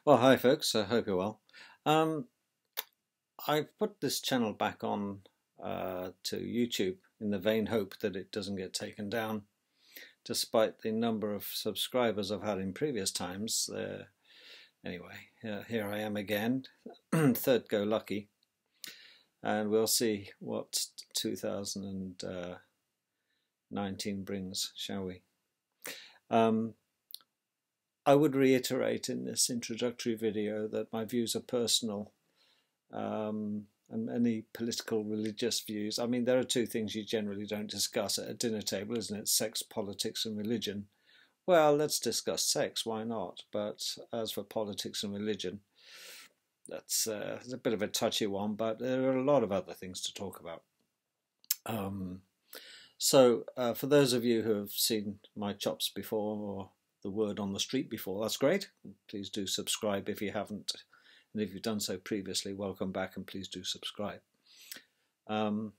Well, hi folks, I hope you're well. Um, I've put this channel back on to YouTube in the vain hope that it doesn't get taken down, despite the number of subscribers I've had in previous times. Anyway, here I am again, third go lucky, and we'll see what 2019 brings, shall we? I would reiterate in this introductory video that my views are personal, and any political religious views. I mean, there are two things you generally don't discuss at a dinner table, isn't it? Sex, politics and religion. Well, let's discuss sex, why not? But as for politics and religion, that's a bit of a touchy one, but there are a lot of other things to talk about. So for those of you who have seen my chops before, or the word on the street before, that's great. Please do subscribe if you haven't, and if you've done so previously, welcome back, and please do subscribe. I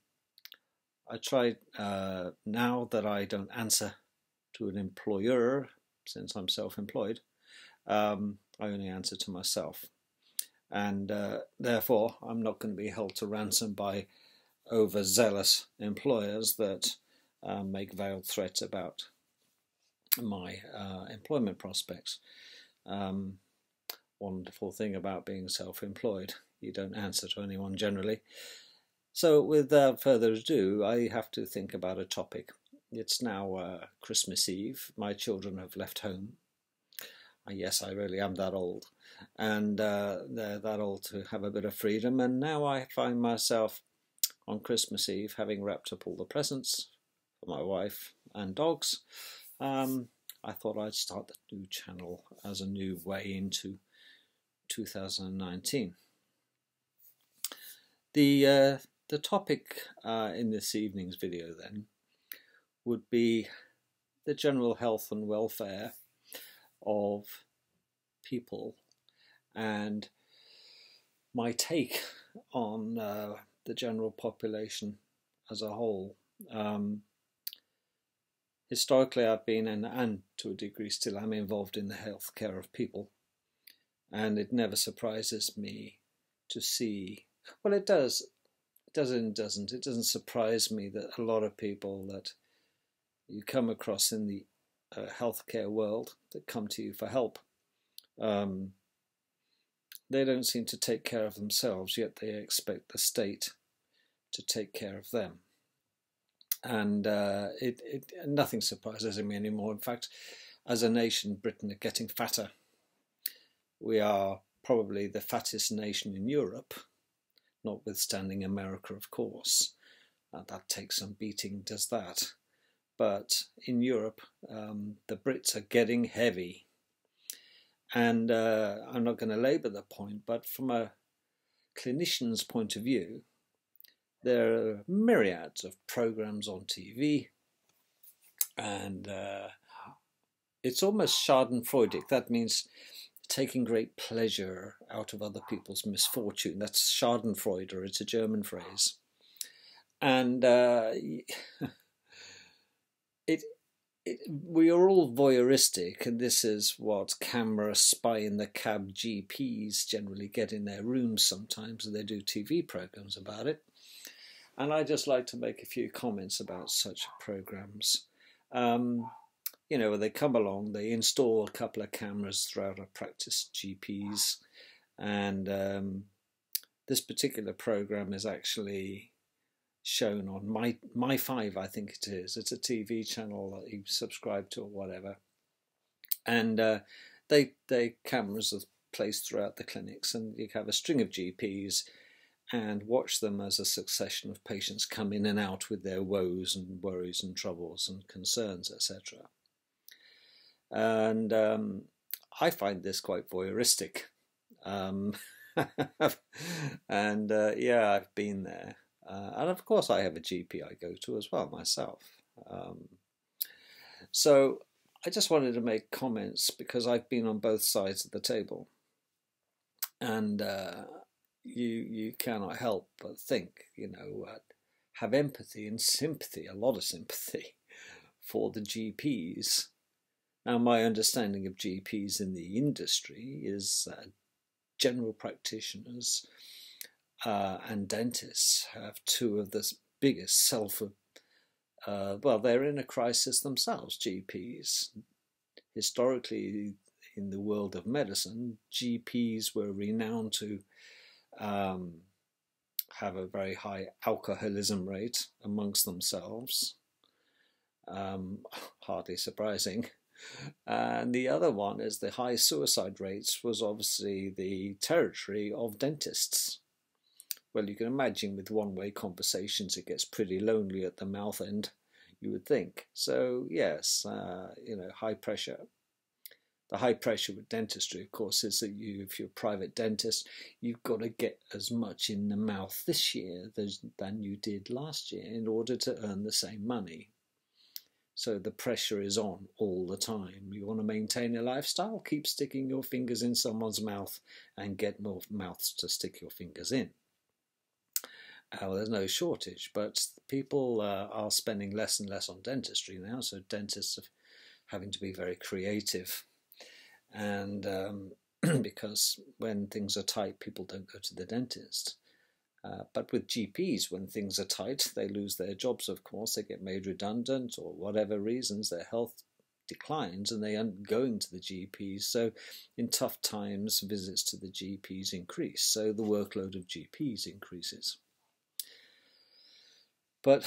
try now that I don't answer to an employer, since I'm self-employed, I only answer to myself, and therefore I'm not going to be held to ransom by overzealous employers that make veiled threats about my employment prospects. Wonderful thing about being self-employed, you don't answer to anyone generally. So without further ado, I have to think about a topic. It's now Christmas Eve. My children have left home. Yes, I really am that old, and they're that old to have a bit of freedom, and now I find myself on Christmas Eve having wrapped up all the presents for my wife and dogs. I thought I'd start the new channel as a new way into 2019. The topic in this evening's video then would be the general health and welfare of people and my take on the general population as a whole. Historically, I've been, and to a degree still am, involved in the healthcare of people, and it never surprises me to see, well, it does, it doesn't surprise me that a lot of people that you come across in the healthcare world that come to you for help, they don't seem to take care of themselves, yet they expect the state to take care of them. And nothing surprises me anymore. In fact, as a nation, Britain are getting fatter. We are probably the fattest nation in Europe, notwithstanding America, of course. That takes some beating, does that. But in Europe, the Brits are getting heavy. And I'm not going to labour the point, but from a clinician's point of view, there are myriads of programs on TV, and it's almost schadenfreudig. That means taking great pleasure out of other people's misfortune. That's schadenfreude, or it's a German phrase. And we are all voyeuristic, and this is what camera spy in the cab GPs generally get in their rooms sometimes, and they do TV programs about it. And I just like to make a few comments about such programs. You know, when they come along, they install a couple of cameras throughout a practice GPs, and this particular program is actually shown on My5, I think it is. It's a TV channel that you subscribe to or whatever, and they cameras are placed throughout the clinics, and you have a string of GPs and watch them as a succession of patients come in and out with their woes and worries and troubles and concerns, etc. And I find this quite voyeuristic. And yeah, I've been there. And of course I have a GP I go to as well myself. So I just wanted to make comments because I've been on both sides of the table. And you cannot help but think, you know, have empathy and sympathy, a lot of sympathy, for the GPs. Now, my understanding of GPs in the industry is that general practitioners and dentists have two of the biggest well, they're in a crisis themselves, GPs. Historically, in the world of medicine, GPs were renowned to have a very high alcoholism rate amongst themselves. Hardly surprising. And the other one is the high suicide rates was obviously the territory of dentists. Well, you can imagine with one-way conversations, it gets pretty lonely at the mouth end, you would think. So yes, high pressure. The high pressure with dentistry, of course, is that if you're a private dentist, you've got to get as much in the mouth this year than you did last year in order to earn the same money. So the pressure is on all the time. You want to maintain a lifestyle? Keep sticking your fingers in someone's mouth and get more mouths to stick your fingers in. Well, there's no shortage, but people are spending less and less on dentistry now, so dentists are having to be very creative. And because when things are tight, people don't go to the dentist. But with GPs, when things are tight, they lose their jobs, of course. They get made redundant or whatever reasons, their health declines and they aren't going to the GPs. So in tough times, visits to the GPs increase. So the workload of GPs increases. But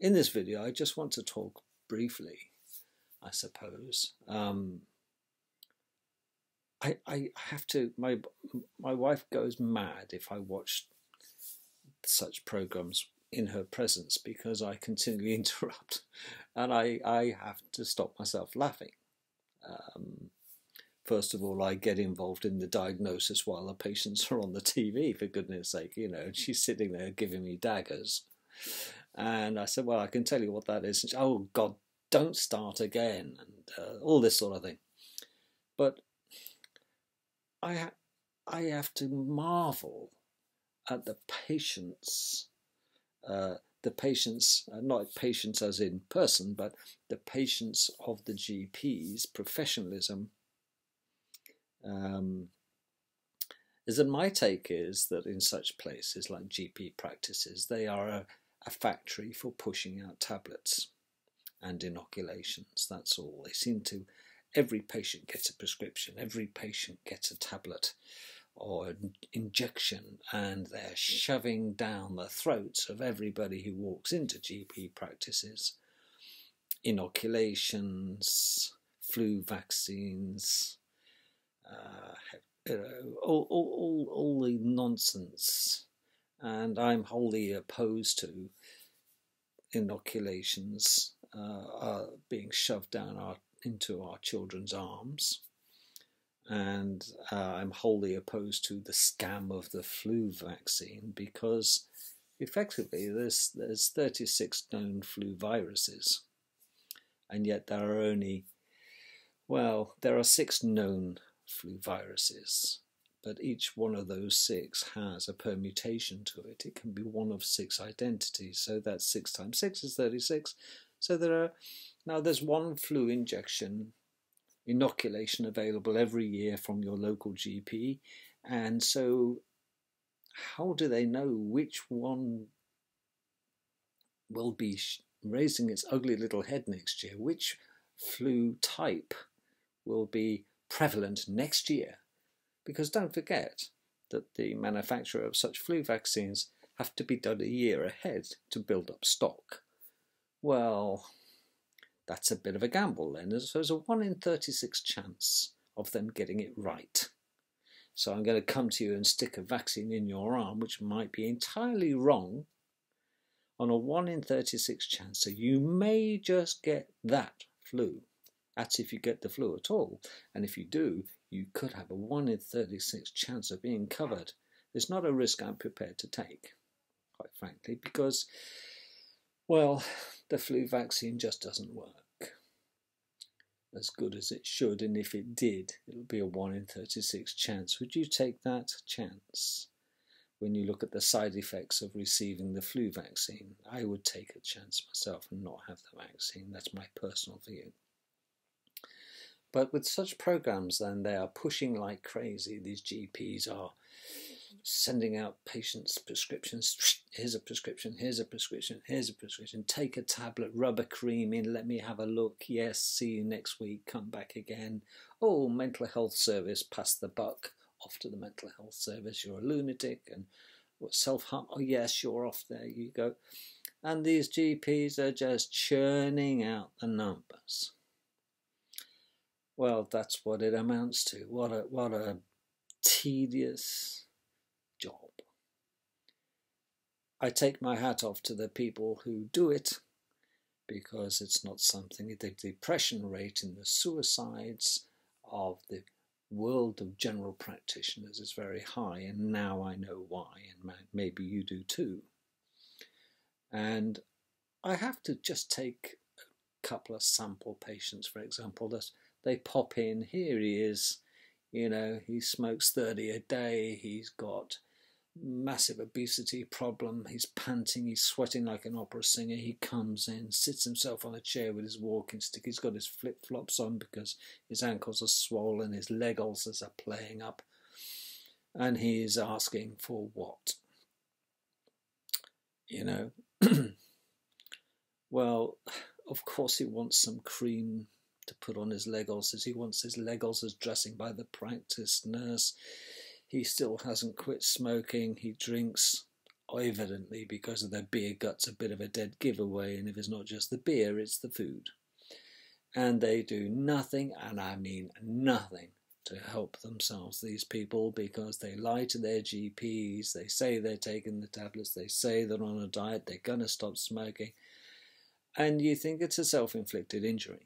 in this video, I just want to talk briefly, I suppose. I have to, my wife goes mad if I watch such programs in her presence because I continually interrupt and I have to stop myself laughing. First of all, I get involved in the diagnosis while the patients are on the TV, for goodness sake, and she's sitting there giving me daggers. And I said, well, I can tell you what that is. And she, oh, God, don't start again, and all this sort of thing. But I have to marvel at the patience, not patience as in person, but the patience of the GP's professionalism. Is that my take is that in such places like GP practices, they are a factory for pushing out tablets and inoculations. That's all. They seem to, every patient gets a prescription, every patient gets a tablet or an injection, and they're shoving down the throats of everybody who walks into GP practices. Inoculations, flu vaccines, all the nonsense. And I'm wholly opposed to inoculations being shoved down into our children's arms. And I'm wholly opposed to the scam of the flu vaccine because effectively there's 36 known flu viruses, and yet there are only, well, there are 6 known flu viruses, but each one of those 6 has a permutation to it. It can be one of 6 identities, so that's 6 times 6 is 36. So there's one flu inoculation available every year from your local GP, and so how do they know which one will be raising its ugly little head next year? Which flu type will be prevalent next year? Because don't forget that the manufacturer of such flu vaccines have to be done a year ahead to build up stock. Well, that's a bit of a gamble then. So there's a 1 in 36 chance of them getting it right. So I'm going to come to you and stick a vaccine in your arm, which might be entirely wrong, on a 1 in 36 chance. So you may just get that flu. That's if you get the flu at all. And if you do, you could have a 1 in 36 chance of being covered. It's not a risk I'm prepared to take, quite frankly, because, well, the flu vaccine just doesn't work as good as it should, and if it did, it would be a 1 in 36 chance. Would you take that chance when you look at the side effects of receiving the flu vaccine? I would take a chance myself and not have the vaccine. That's my personal view. But with such programs, then they are pushing like crazy. These GPs are sending out patients' prescriptions. Here's a prescription, here's a prescription, here's a prescription. Take a tablet, rub a cream in, let me have a look. Yes, see you next week, come back again. Oh, mental health service, pass the buck. Off to the mental health service, you're a lunatic. And what, self-harm? Oh yes, you're off, there you go. And these GPs are just churning out the numbers. Well, that's what it amounts to. What a tedious job. I take my hat off to the people who do it, because it's not something. The depression rate and the suicides of the world of general practitioners is very high, and now I know why, and maybe you do too. And I have to just take a couple of sample patients, for example, that they pop in. Here he is, you know, he smokes 30 a day, he's got massive obesity problem, he's panting, he's sweating like an opera singer. He comes in, sits himself on a chair with his walking stick, he's got his flip-flops on because his ankles are swollen, his leg ulcers are playing up, and he's asking for what? You know, well, of course he wants some cream to put on his leg ulcers. He wants his leg ulcers dressing by the practice nurse. He still hasn't quit smoking. He drinks, evidently because of their beer guts, a bit of a dead giveaway. And if it's not just the beer, it's the food. And they do nothing, and I mean nothing, to help themselves, these people, because they lie to their GPs. They say they're taking the tablets. They say they're on a diet. They're going to stop smoking. And you think it's a self-inflicted injury.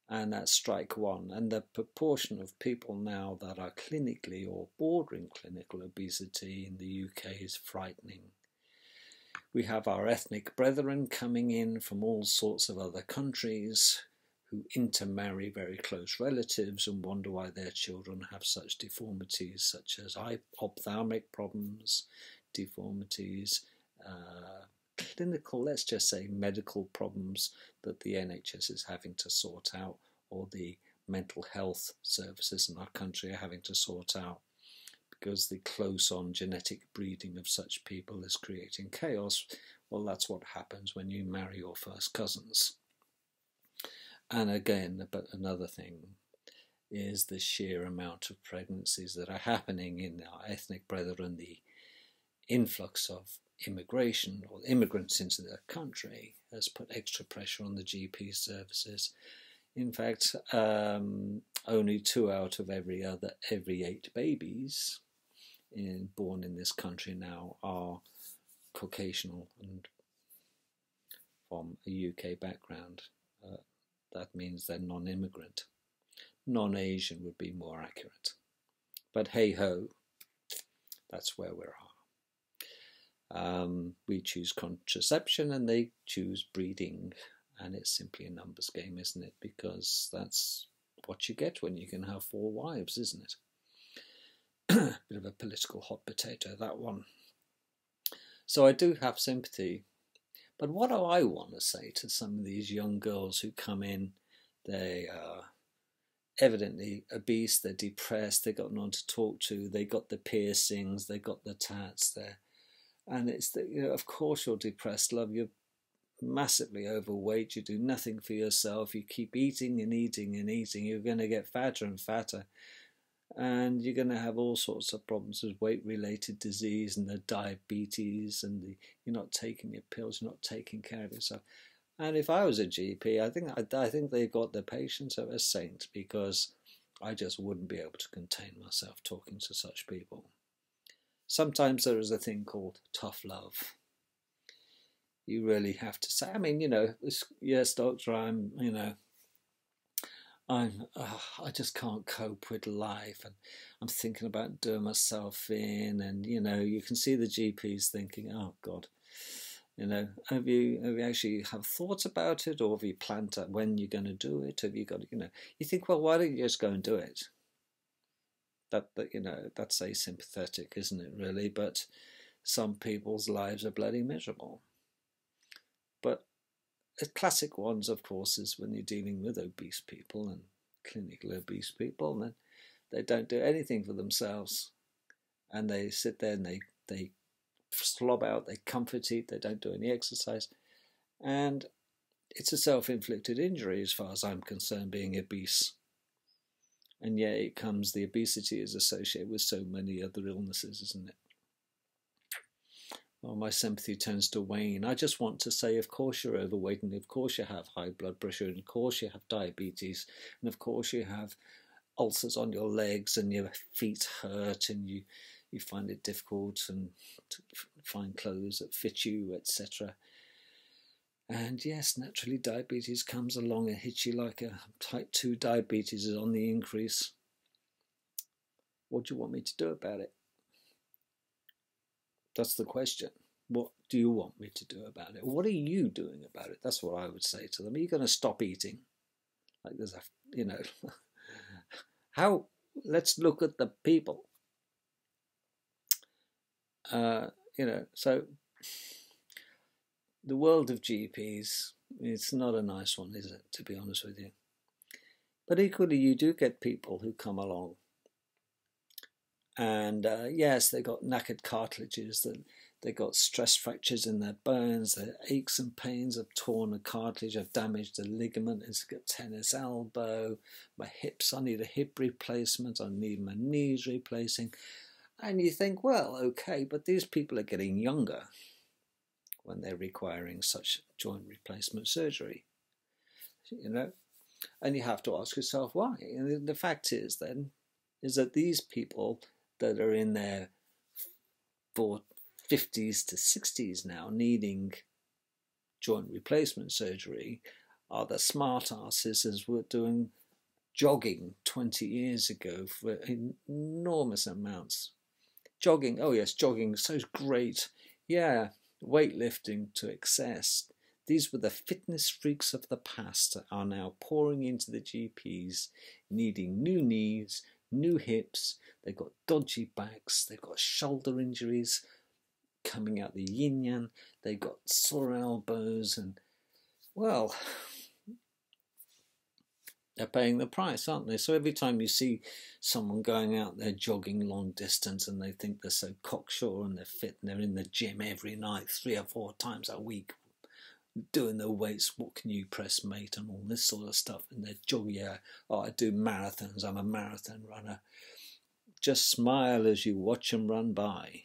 And that's strike one. And the proportion of people now that are clinically or bordering clinical obesity in the UK is frightening. We have our ethnic brethren coming in from all sorts of other countries who intermarry very close relatives and wonder why their children have such deformities, such as ophthalmic problems, deformities, clinical, let's just say medical problems that the NHS is having to sort out, or the mental health services in our country are having to sort out, because the close-on genetic breeding of such people is creating chaos. Well, that's what happens when you marry your first cousins. And again, but another thing is the sheer amount of pregnancies that are happening in our ethnic brethren, the influx of immigration or immigrants into the country has put extra pressure on the GP services. In fact, only 2 out of every 8 babies born in this country now are Caucasian and from a UK background. That means they're non-immigrant. Non-Asian would be more accurate. But hey-ho, that's where we are. We choose contraception and they choose breeding, and it's simply a numbers game, isn't it? Because that's what you get when you can have 4 wives, isn't it? Bit of a political hot potato, that one. So I do have sympathy. But what do I want to say to some of these young girls who come in? They are evidently obese, they're depressed, they've got no one to talk to, they got the piercings, they got the tats there. And it's that, you know, of course you're depressed, love. You're massively overweight. You do nothing for yourself. You keep eating and eating and eating. You're going to get fatter and fatter. And you're going to have all sorts of problems with weight-related disease and the diabetes, and you're not taking your pills, you're not taking care of yourself. And if I was a GP, I think they've got the patience of a saint, because I just wouldn't be able to contain myself talking to such people. Sometimes there is a thing called tough love. You really have to say, I mean, you know, yes, doctor, I just can't cope with life, and I'm thinking about doing myself in, and you know, you can see the GPs thinking, oh God, you know, have you actually have thought about it, or have you planned out when you're going to do it? Have you got, you know, you think, well, why don't you just go and do it? That you know, that's asympathetic, isn't it, really? But some people's lives are bloody miserable. But the classic ones, of course, is when you're dealing with obese people and clinically obese people, and they don't do anything for themselves, and they sit there and they slob out, they comfort eat, they don't do any exercise, and it's a self-inflicted injury as far as I'm concerned, being obese. And yet the obesity is associated with so many other illnesses, isn't it? Well, my sympathy tends to wane. I just want to say, of course you're overweight, and of course you have high blood pressure, and of course you have diabetes, and of course you have ulcers on your legs, and your feet hurt, and you find it difficult and to find clothes that fit you, etc. And yes, naturally diabetes comes along and hits you like a type 2 diabetes is on the increase. What do you want me to do about it? That's the question. What do you want me to do about it? What are you doing about it? That's what I would say to them. Are you going to stop eating? Like there's a, how, let's look at the people. So the world of GPs, it's not a nice one, is it, to be honest with you? But equally, you do get people who come along and yes, they got knackered cartilages, they got stress fractures in their bones, their aches and pains have torn a cartilage, have damaged a ligament, it's got tennis elbow, my hips, I need a hip replacement, I need my knees replacing. And you think, well, okay, but these people are getting younger when they're requiring such joint replacement surgery, and you have to ask yourself why. And the fact is then, is that these people that are in their 50s to 60s now needing joint replacement surgery are the smart asses as were doing jogging 20 years ago for enormous amounts. Jogging, oh yes, jogging, so great. Yeah, weightlifting to excess. These were the fitness freaks of the past that are now pouring into the GPs, needing new knees, new hips. They've got dodgy backs, they've got shoulder injuries coming out the yin-yang, they've got sore elbows, and, well, they're paying the price, aren't they? So every time you see someone going out there jogging long distance and they think they're so cocksure and they're fit and they're in the gym every night 3 or 4 times a week doing their weights, what can you press, mate, and all this sort of stuff, and they're jogging, yeah, oh, I do marathons, I'm a marathon runner. Just smile as you watch them run by,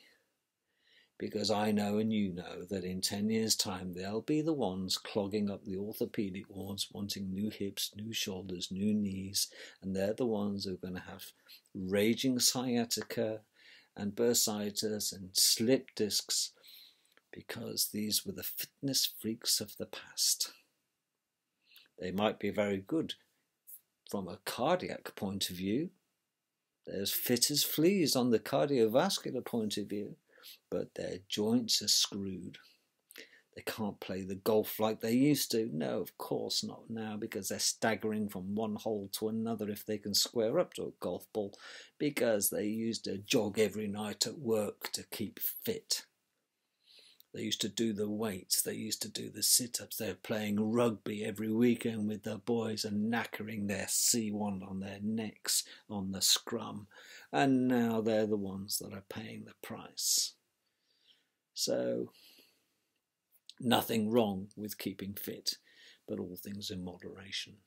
because I know and you know that in 10 years' time they'll be the ones clogging up the orthopedic wards, wanting new hips, new shoulders, new knees, and they're the ones who are going to have raging sciatica and bursitis and slip discs, because these were the fitness freaks of the past. They might be very good from a cardiac point of view. They're as fit as fleas on the cardiovascular point of view, but their joints are screwed. They can't play the golf like they used to. No, of course not now, because they're staggering from one hole to another if they can square up to a golf ball, because they used to jog every night at work to keep fit. They used to do the weights, they used to do the sit-ups, they're playing rugby every weekend with the boys and knackering their C1 on their necks on the scrum, and now they're the ones that are paying the price. So, nothing wrong with keeping fit, but all things in moderation.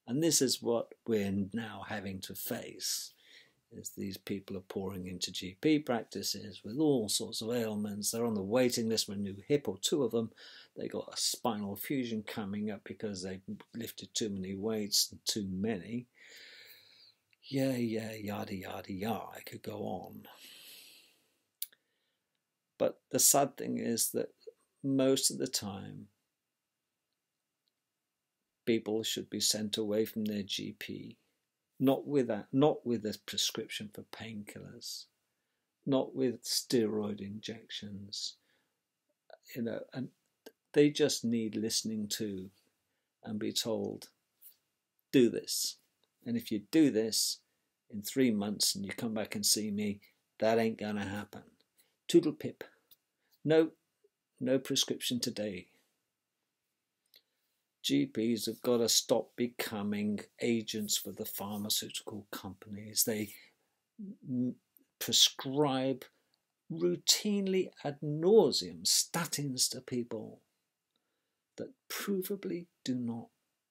And this is what we're now having to face, is these people are pouring into GP practices with all sorts of ailments. They're on the waiting list for a new hip, or 2 of them. They got a spinal fusion coming up because they lifted too many weights and too many. Yeah, yada, yada, yada. I could go on. But the sad thing is that most of the time, people should be sent away from their GP. Not with a prescription for painkillers, not with steroid injections, and they just need listening to and be told, do this. And if you do this in 3 months and you come back and see me, that ain't gonna happen. Toodle pip. No prescription today. GPs have got to stop becoming agents for the pharmaceutical companies. They prescribe routinely ad nauseum statins to people that provably do not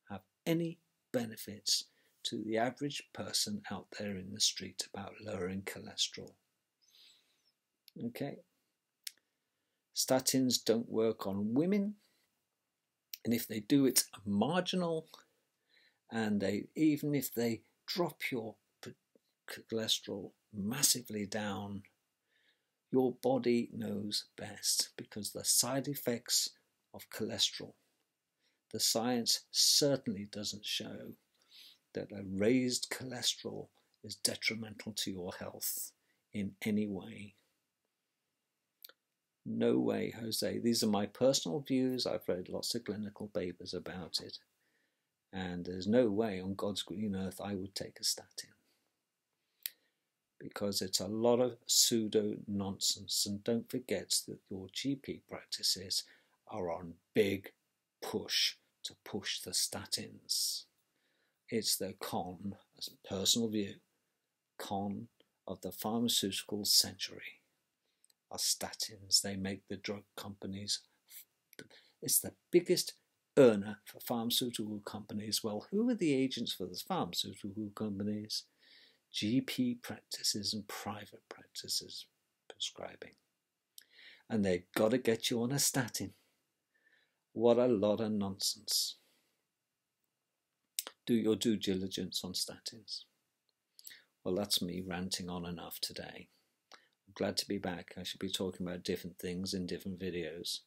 have any benefits to the average person out there in the street about lowering cholesterol. Okay? Statins don't work on women, and if they do, it's marginal, and even if they drop your cholesterol massively down, your body knows best, because the side effects of cholesterol, the science certainly doesn't show that a raised cholesterol is detrimental to your health in any way. No way, Jose. These are my personal views. I've read lots of clinical papers about it. And there's no way on God's green earth I would take a statin. Because it's a lot of pseudo nonsense. And don't forget that your GP practices are on big push to push the statins. It's the con, as a personal view, con of the pharmaceutical century are statins. They make the drug companies, it's the biggest earner for pharmaceutical companies. Well, who are the agents for the pharmaceutical companies? GP practices and private practices prescribing. And they've got to get you on a statin. What a lot of nonsense. Do your due diligence on statins. Well, that's me ranting on enough today. I'm glad to be back. I should be talking about different things in different videos,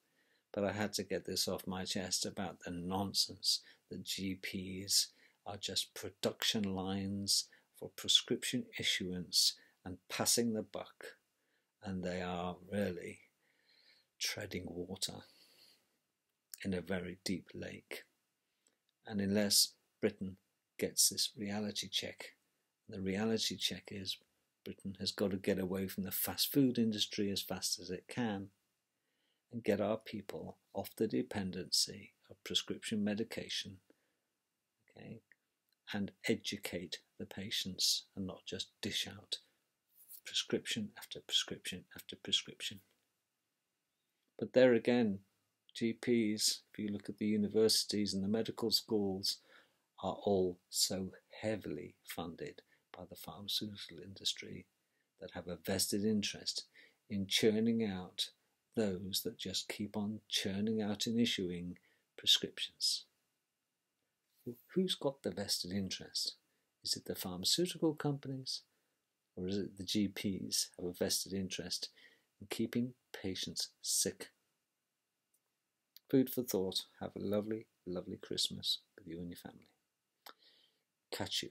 but I had to get this off my chest about the nonsense that GPs are just production lines for prescription issuance and passing the buck, and they are really treading water in a very deep lake. And unless Britain gets this reality check, the reality check is Britain has got to get away from the fast food industry as fast as it can and get our people off the dependency of prescription medication, okay, and educate the patients and not just dish out prescription after prescription after prescription. But there again, GPs, if you look at the universities and the medical schools, are all so heavily funded by the pharmaceutical industry that have a vested interest in churning out those that just keep on churning out and issuing prescriptions. Who's got the vested interest? Is it the pharmaceutical companies, or is it the GPs have a vested interest in keeping patients sick? Food for thought. Have a lovely, lovely Christmas with you and your family. Catch you